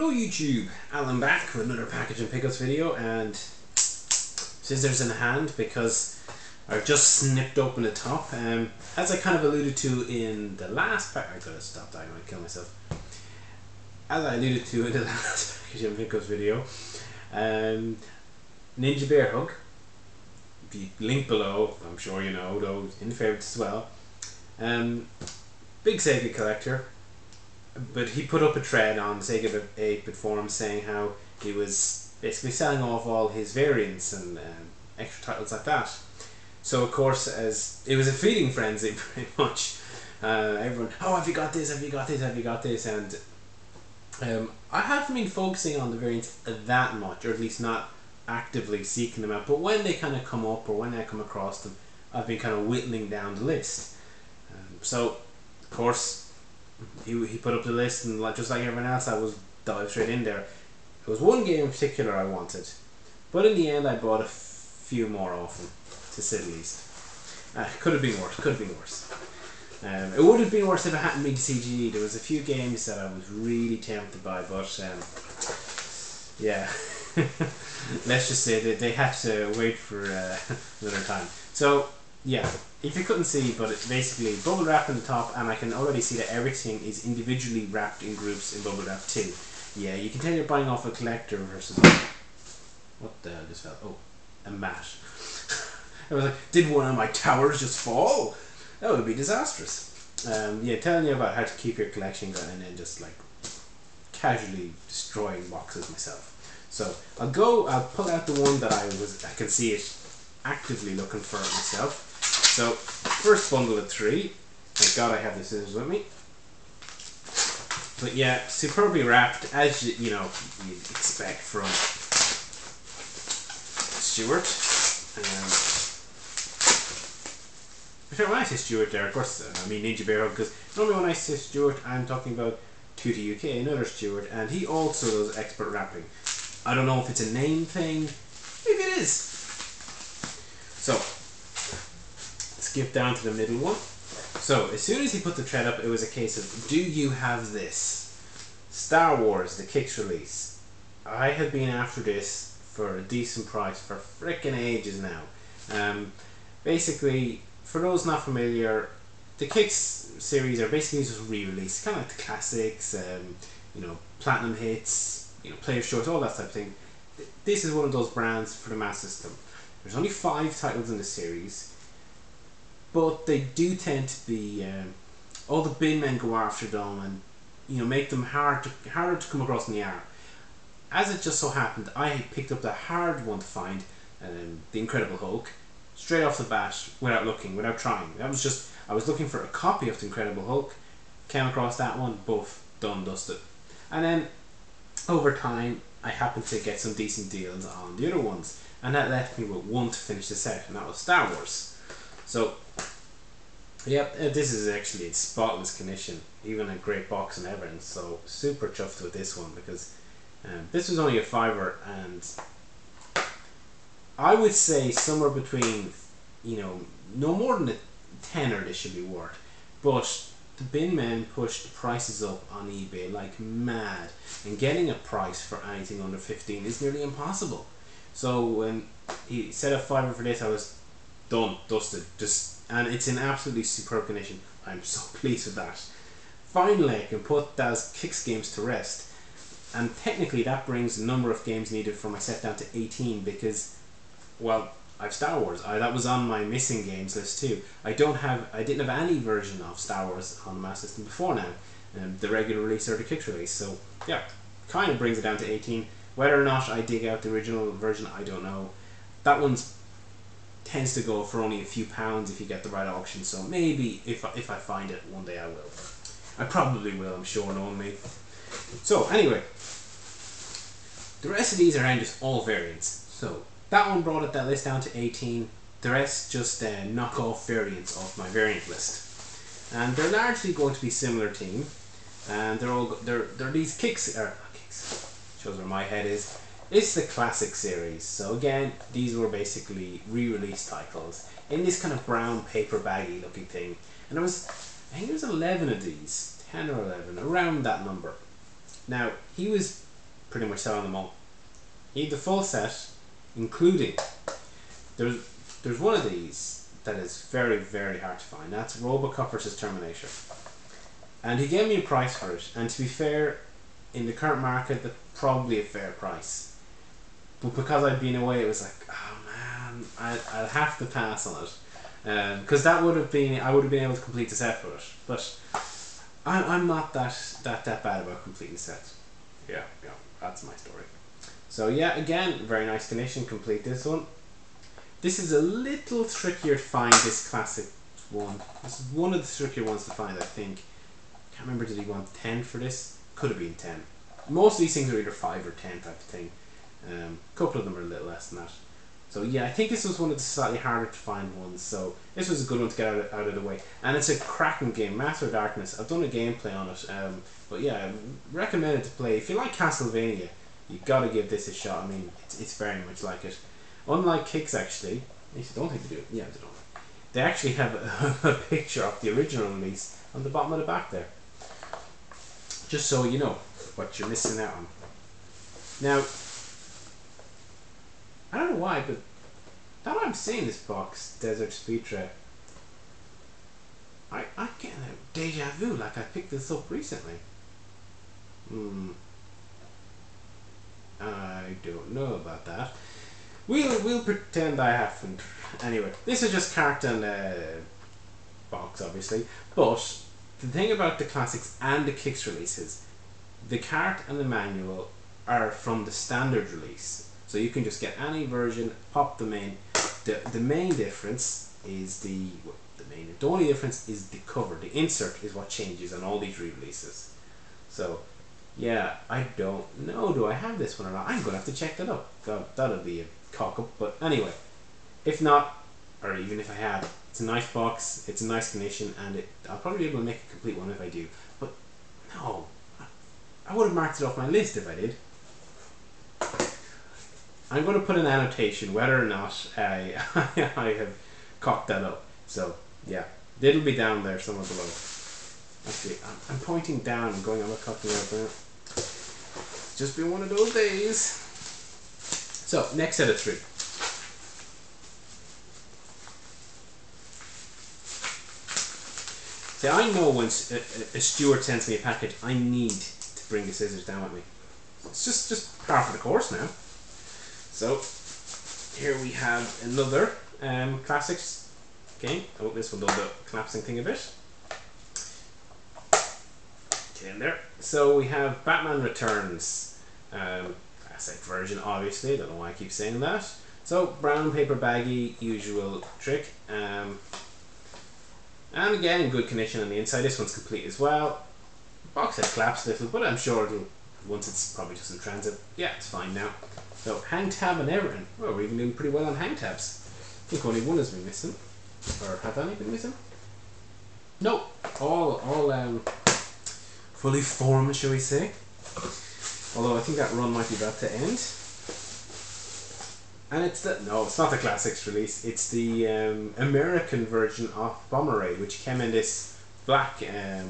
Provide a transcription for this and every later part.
Hello YouTube, Alan back with another package and pickups video, and scissors in hand because I've just snipped open the top. As I kind of alluded to in the last pack, I gotta stop that, I'm gonna kill myself. As I alluded to in the last package and pickups video, Ninjabearhug, the link below, I'm sure you know, though in the favourites as well. Big Sega collector. But he put up a thread on Sega 8-bit forum saying how he was basically selling off all his variants and extra titles like that. So of course, as it was a feeding frenzy pretty much, everyone, oh, have you got this, have you got this, have you got this, and I haven't been focusing on the variants that much, or at least not actively seeking them out, but when they kind of come up or when I come across them, I've been kind of whittling down the list. So of course, he put up the list, and just like everyone else, I was dived straight in there. There was one game in particular I wanted, but in the end I bought a few more off him, to say the least. Could have been worse, could have been worse. It would have been worse if it hadn't been to CGE. There was a few games that I was really tempted by, but yeah, let's just say that they had to wait for another time. So yeah, if you couldn't see, but it's basically bubble wrap in the top, and I can already see that everything is individually wrapped in groups in bubble wrap too. Yeah, you can tell you're buying off a collector versus what the hell just fell? Oh, a mat. I was like, did one of my towers just fall? That would be disastrous. Yeah, telling you about how to keep your collection going and then just like casually destroying boxes myself. So I'll pull out the one that I can see it actively looking for myself. So first bundle of 3. Thank God I have the scissors with me. But yeah, superbly wrapped, as you know you'd expect from Stuart. When I say Stuart there, of course I mean Ninjabearhug, because normally when I say Stuart I'm talking about Tutti UK, another Stuart, and he also does expert wrapping. I don't know if it's a name thing, maybe it is. So skip down to the middle one. So as soon as he put the thread up, it was a case of, do you have this? Star Wars, the Kicks release. I have been after this for a decent price for frickin' ages now. Basically, for those not familiar, the Kicks series are basically just re-release, kind of like the classics, you know, platinum hits, you know, player shorts, all that type of thing. This is one of those brands for the Master System. There's only 5 titles in the series, but they do tend to be all the bin men go after them, and you know, make them harder to come across in the art. As it just so happened, I picked up the hard one to find, the Incredible Hulk, straight off the bat, without looking, without trying. That was just, I was looking for a copy of the Incredible Hulk, came across that one, both done, dusted, and then over time I happened to get some decent deals on the other ones, and that left me with one to finish the set, and that was Star Wars. So yep, this is actually in spotless condition, even a great box and everything, so super chuffed with this one, because this was only a $5, and I would say somewhere between, you know, no more than a tenner this should be worth, but the bin men pushed the prices up on eBay like mad, and getting a price for anything under 15 is nearly impossible. So when he said a $5 for this, I was done, dusted, and it's in absolutely superb condition. I'm so pleased with that. Finally I can put those Kicks games to rest, and technically that brings the number of games needed for my set down to 18, because, well, I've Star Wars. That was on my missing games list too. I didn't have any version of Star Wars on the Master System before now, the regular release or the Kicks release, so yeah, kind of brings it down to 18. Whether or not I dig out the original version, I don't know. That one's tends to go for only a few pounds if you get the right auction, so maybe if I find it one day I will. I probably will, I'm sure, knowing me. So anyway, the rest of these are just all variants. So that one brought that list down to 18. The rest just knock-off variants of my variant list, and they're largely going to be similar theme, and they're these Kicks, or not Kicks, shows where my head is. It's the classic series. So again, these were basically re-release titles in this kind of brown paper baggy looking thing, and I think there was 11 of these, 10 or 11, around that number. Now he was pretty much selling them all. You need the full set, including there's one of these that is very, very hard to find. That's Robocop versus Terminator, and he gave me a price for it. And to be fair, in the current market, that's probably a fair price. But because I'd been away, it was like, oh man, I'll have to pass on it, because that would have been I would have been able to complete the set with it. But I'm not that bad about completing sets. Yeah, that's my story. So yeah, again, very nice condition. Complete this one. This is a little trickier to find, this classic one. This is one of the trickier ones to find, I think. Can't remember, did he want 10 for this? Could have been 10. Most of these things are either 5 or 10 type of thing. A couple of them are a little less than that. So yeah, I think this was one of the slightly harder to find ones. So this was a good one to get out of the way. And it's a cracking game, Master of Darkness. I've done a gameplay on it. But yeah, I recommend it to play. If you like Castlevania, you've got to give this a shot. I mean, it's very much like it. Unlike Kicks, actually, at least I don't think they do. Yeah, they don't. They actually have a picture of the original release on the bottom of the back there, just so you know what you're missing out on. Now, I don't know why, but now I'm seeing this box, Desert Speed Trap, I get a deja vu, like I picked this up recently. I don't know about that. We'll pretend I haven't. Anyway, this is just carton box, obviously. But the thing about the classics and the Kicks releases, the cart and the manual are from the standard release, so you can just get any version, pop them in. The main difference is the only difference is the cover. The insert is what changes on all these re-releases. So yeah, I don't know. Do I have this one or not? I'm gonna have to check that up. God, that'll be a cock up. But anyway, if not, or even if I had, it's a nice box. It's a nice condition, and I'll probably be able to make a complete one if I do. But no, I would have marked it off my list if I did. I'm going to put an annotation whether or not I have cocked that up. So yeah, it'll be down there somewhere below. Actually, I'm pointing down and going, I'm not cocking up there. It's just been one of those days. So next set of 3. See, I know when a steward sends me a package, I need to bring the scissors down with me. It's just par for the course now. So here we have another classics game. I hope this will do the collapsing thing a bit. Get in there. So we have Batman Returns, classic version, obviously. I don't know why I keep saying that. So brown paper baggy, usual trick. And again, in good condition on the inside. This one's complete as well. Box set collapsed a little, but I'm sure it'll, once it's probably just in transit, yeah, it's fine now. So hang tab and everything. Well, we're even doing pretty well on hang tabs. I think only one has been missing. Or have any been missing? No, all fully formed, shall we say. Although I think that run might be about to end. And it's it's not the classics release, it's the American version of Bomber Raid, which came in this black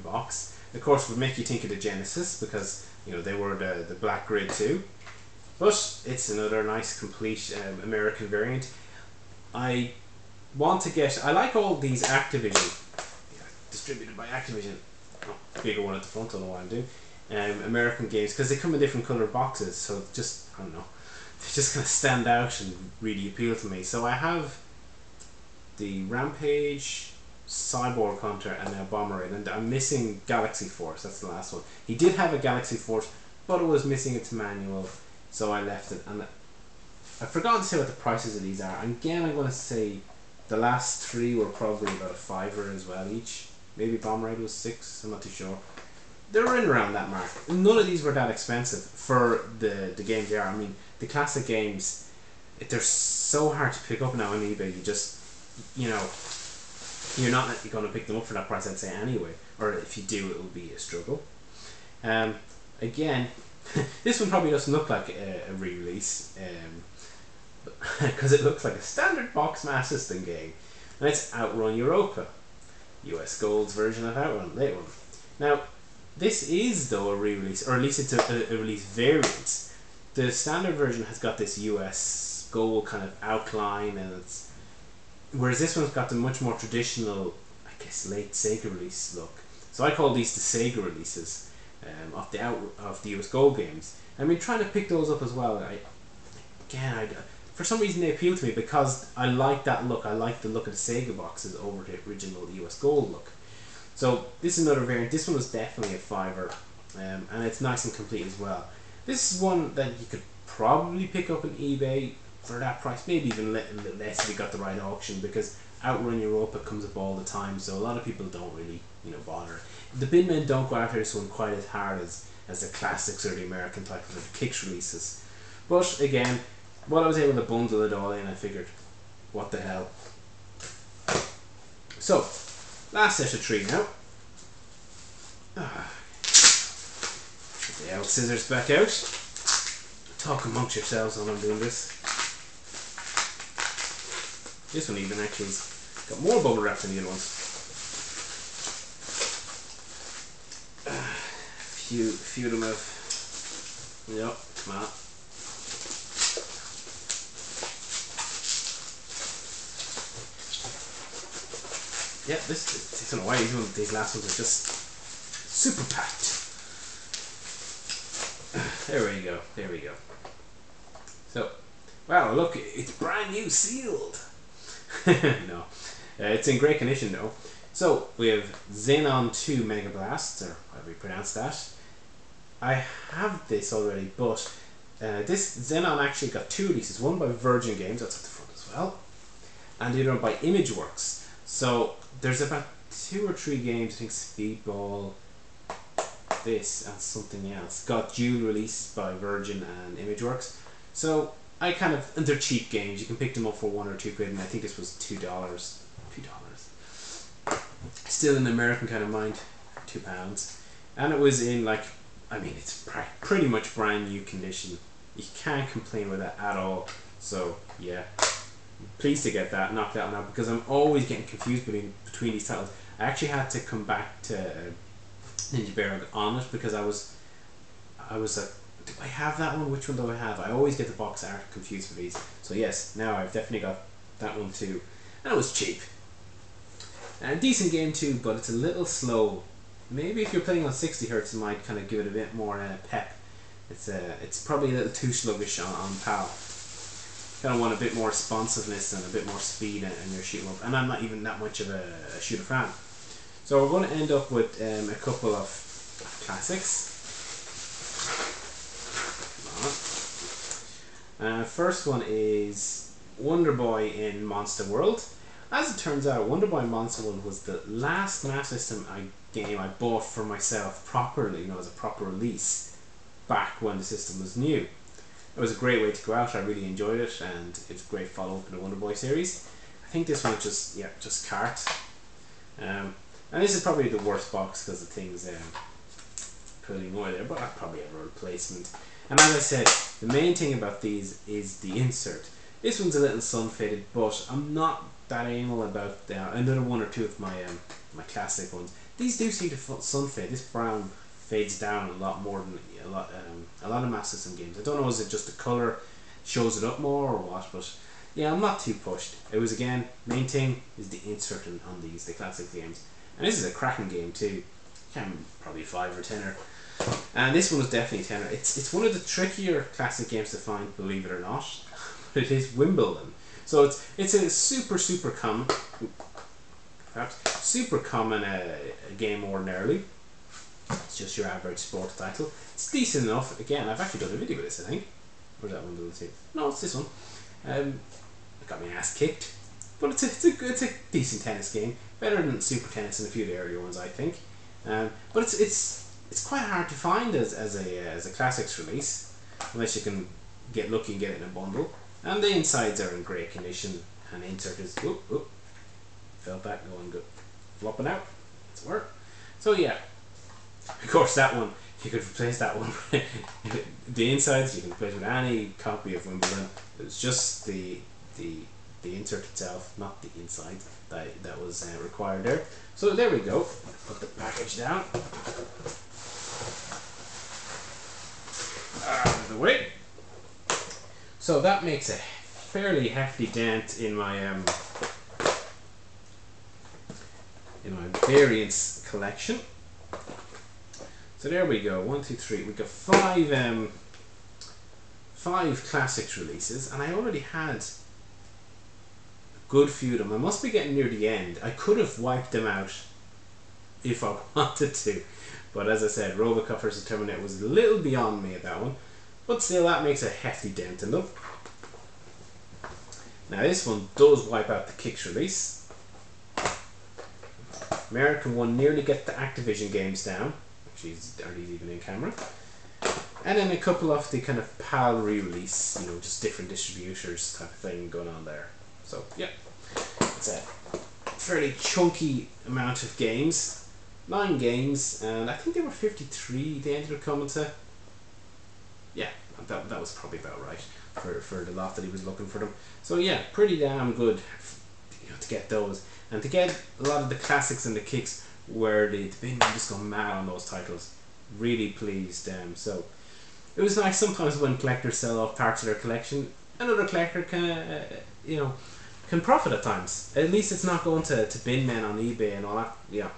box. Of course, would make you think of the Genesis, because you know they were the black grid too. But it's another nice complete American variant. I like all these Activision, distributed by Activision. Oh, bigger one at the front, I don't know what I'm doing. American games, because they come in different coloured boxes, so just, I don't know, they're just going to stand out and really appeal to me. So I have the Rampage, Cyborg Hunter, and now Bomber Raid, and I'm missing Galaxy Force. That's the last one. He did have a Galaxy Force, but it was missing its manual, so I left it. And I've forgotten to say what the prices of these are. Again, I'm going to say the last 3 were probably about a $5 as well each. Maybe Bomber Raid was $6, I'm not too sure. They were in around that mark. None of these were that expensive for the games they are. I mean, the classic games, they're so hard to pick up now on eBay. You just, you know, you're not going to pick them up for that price, I'd say, anyway. Or if you do, it will be a struggle. Again, this one probably doesn't look like a re-release, because it looks like a standard box Master System game. And it's Outrun Europa. US Gold's version of Outrun, late one. Now, This is though a re-release, or at least it's a release variant. The standard version has got this US gold kind of outline, and it's whereas this one's got the much more traditional, I guess, late Sega release look. So I call these the Sega releases of the US gold games. I mean, trying to pick those up as well. For some reason they appeal to me because I like that look. I like the look of the Sega boxes over the original US Gold look. So this is another variant. This one was definitely a $5, and it's nice and complete as well. This is one that you could probably pick up on eBay for that price, maybe even a little less if you got the right auction, because Outrun Europa comes up all the time, so a lot of people don't really bother. The bin men don't go after this one quite as hard as the classics or the American titles or the Kicks releases. But again, I was able to bundle it all in, I figured, what the hell. So, last set of 3 now. Get the old scissors back out. Talk amongst yourselves while I'm doing this. This one even actually's got more bubble wrap than the other ones. Few of them have. Yep, come on. Yeah, I don't know why these last ones are just super packed. There we go. So, wow, look, it's brand new sealed. No, it's in great condition though. So, we have Xenon 2 Mega Blast, or however you pronounce that. I have this already, but this Xenon actually got 2 releases. One by Virgin Games, that's at the front as well, and the other one by Imageworks. So there's about 2 or 3 games, I think Speedball, this and something else, got dual released by Virgin and Imageworks. So and they're cheap games, you can pick them up for $1 or $2 quid, and I think this was $2. Still in the American kind of mind, £2. And it was in it's pretty much brand new condition. You can't complain with that at all. So yeah, pleased to get that, knock that one out, because I'm always getting confused between these titles. I actually had to come back to Ninjabearhug on it because I was like, do I have that one? Which one do I have? I always get the box art confused for these. So yes, now I've definitely got that one too, and it was cheap. And a decent game too, but it's a little slow. Maybe if you're playing on 60 Hz, it might kind of give it a bit more pep. It's probably a little too sluggish on PAL. Kind of want a bit more responsiveness and a bit more speed in your shoot 'em up, and I'm not even that much of a shooter fan. So we're going to end up with a couple of classics. First one is Wonder Boy in Monster World. As it turns out, Wonder Boy in Monster World was the last Master System game I bought for myself properly, as a proper release, back when the system was new. It was a great way to go out. I really enjoyed it, and it's a great follow-up in the Wonder Boy series. I think this one just cart. And this is probably the worst box because the thing's pretty annoying there, but I'd probably have a replacement. And as I said, the main thing about these is the insert. This one's a little sun-faded, but I'm not that anal about another 1 or 2 of my classic ones. These do seem to sun-fade. This brown fades down a lot more than a lot of Master System games. I don't know, is it just the colour shows it up more or what, but yeah, I'm not too pushed. It was, again, main thing is the insert on these, the classic games. And this is a cracking game too. Probably 5 or 10er. And this one was definitely 10er. It's one of the trickier classic games to find, believe it or not. But it is Wimbledon. So it's a super common, game ordinarily. It's just your average sport title. It's decent enough. Again, I've actually done a video with this, I think. Or is that one? No, it's this one. It got my ass kicked, but it's a decent tennis game. Better than Super Tennis and a few of the earlier ones, I think. But it's quite hard to find as a classics release, unless you can get lucky and get it in a bundle. And the insides are in great condition, and the insert is fell back, going good, flopping out. It's work. So yeah, of course that one you could replace that one. The insides you can replace with any copy of Wimbledon. It was just the insert itself, not the inside, that was required there. So there we go. Put the package down. the way. So that makes a fairly hefty dent in my variants collection. So there we go. 1, 2, 3. We got five classics releases, and I already had a good few of them. I must be getting near the end. I could have wiped them out if I wanted to, but as I said, Robocop vs Terminator was a little beyond me at that one. But still, that makes a hefty dent in them. Now this one does wipe out the Kicks release. American one nearly get the Activision games down. Actually, are these even in camera? And then a couple of the kind of PAL re-release, you know, just different distributors type of thing going on there. So yeah, it's a fairly chunky amount of games. 9 games, and I think they were 53 they ended up coming to. Yeah, that was probably about right for the lot that he was looking for them. So yeah, pretty damn good, you know, to get those. And to get a lot of the classics and the Kicks where they've been just gone mad on those titles. Really pleased. So it was nice sometimes when collectors sell off parts of their collection. Another collector can profit at times. At least it's not going to bin men on eBay and all that. Yeah,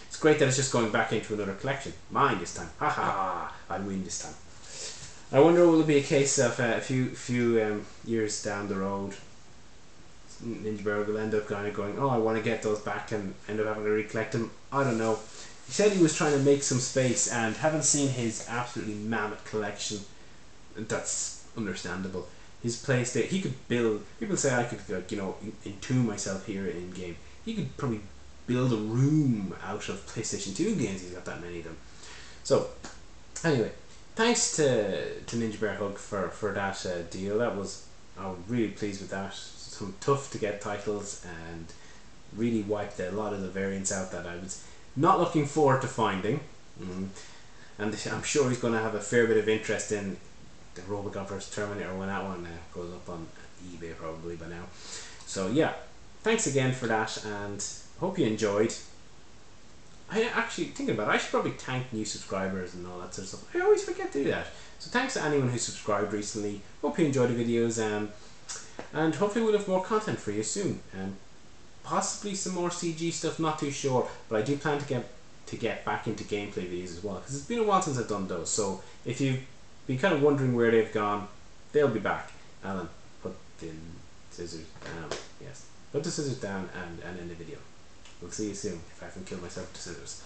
it's great that it's just going back into another collection. Mine this time. Ha ha! I'll win this time. I wonder will it be a case of a few years down the road, Ninjabearhug will end up kind of going, oh, I want to get those back, and end up having to recollect them. I don't know. He said he was trying to make some space, and having seen his absolutely mammoth collection, that's understandable. His place that he could build. People say I could, like, you know, entomb myself here in game. He could probably build a room out of PlayStation 2 games. He's got that many of them. So anyway, thanks to Ninjabearhug for that deal. I was really pleased with that. Some tough to get titles, and really wiped a lot of the variants out that I was not looking forward to finding. And I'm sure he's going to have a fair bit of interest in the Robocop vs Terminator when that one goes up on eBay probably by now. So yeah, thanks again for that, and hope you enjoyed. I actually, thinking about it, I should probably thank new subscribers and all that sort of stuff. I always forget to do that. So thanks to anyone who subscribed recently. Hope you enjoyed the videos, and hopefully we'll have more content for you soon. Possibly some more CG stuff, not too sure, but I do plan to get back into gameplay videos as well, because it's been a while since I've done those. So if you've been kind of wondering where they've gone, they'll be back. Alan, put the scissors down. Yes, put the scissors down and end the video. We'll see you soon if I haven't killed myself with the scissors.